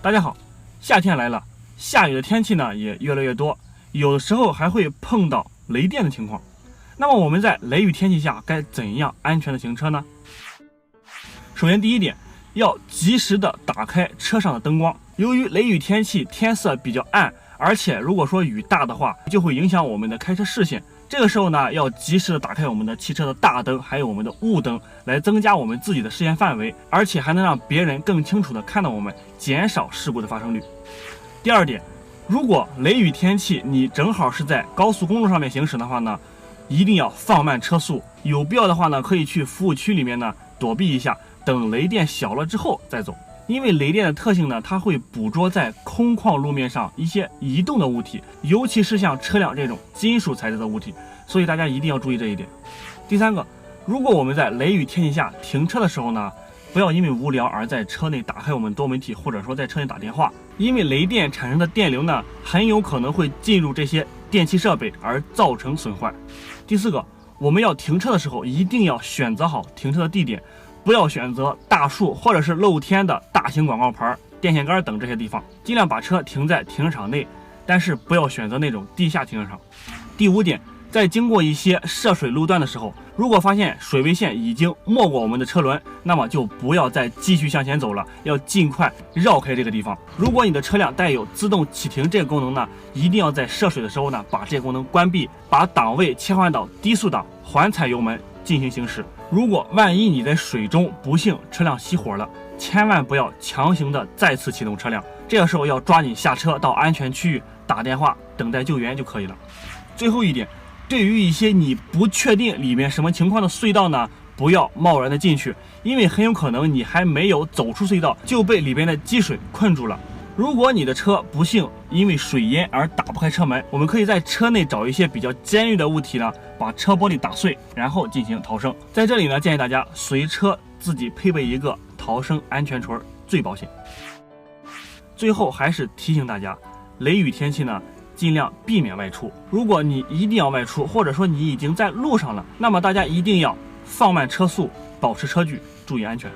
大家好，夏天来了，下雨的天气呢也越来越多，有的时候还会碰到雷电的情况。那么我们在雷雨天气下该怎样安全的行车呢？首先第一点，要及时的打开车上的灯光。由于雷雨天气天色比较暗，而且如果说雨大的话，就会影响我们的开车视线。这个时候呢，要及时的打开我们的汽车的大灯，还有我们的雾灯，来增加我们自己的视线范围，而且还能让别人更清楚的看到我们，减少事故的发生率。第二点，如果雷雨天气你正好是在高速公路上面行驶的话呢，一定要放慢车速，有必要的话呢，可以去服务区里面呢躲避一下，等雷电小了之后再走。因为雷电的特性呢，它会捕捉在空旷路面上一些移动的物体，尤其是像车辆这种金属材质的物体，所以大家一定要注意这一点。第三个，如果我们在雷雨天气下停车的时候呢，不要因为无聊而在车内打开我们多媒体，或者说在车内打电话，因为雷电产生的电流呢，很有可能会进入这些电器设备而造成损坏。第四个，我们要停车的时候一定要选择好停车的地点，不要选择大树或者是露天的大型广告牌、电线杆等这些地方，尽量把车停在停车场内，但是不要选择那种地下停车场。第五点，在经过一些涉水路段的时候，如果发现水位线已经没过我们的车轮，那么就不要再继续向前走了，要尽快绕开这个地方。如果你的车辆带有自动启停这个功能呢，一定要在涉水的时候呢，把这个功能关闭，把档位切换到低速档，缓踩油门进行行驶。如果万一你在水中不幸车辆熄火了，千万不要强行的再次启动车辆，这个时候要抓紧下车到安全区域打电话等待救援就可以了。最后一点，对于一些你不确定里面什么情况的隧道呢，不要贸然的进去，因为很有可能你还没有走出隧道就被里边的积水困住了。如果你的车不幸因为水淹而打不开车门，我们可以在车内找一些比较尖锐的物体呢，把车玻璃打碎，然后进行逃生。在这里呢，建议大家随车自己配备一个逃生安全锤，最保险。最后还是提醒大家，雷雨天气呢，尽量避免外出。如果你一定要外出，或者说你已经在路上了，那么大家一定要放慢车速，保持车距，注意安全。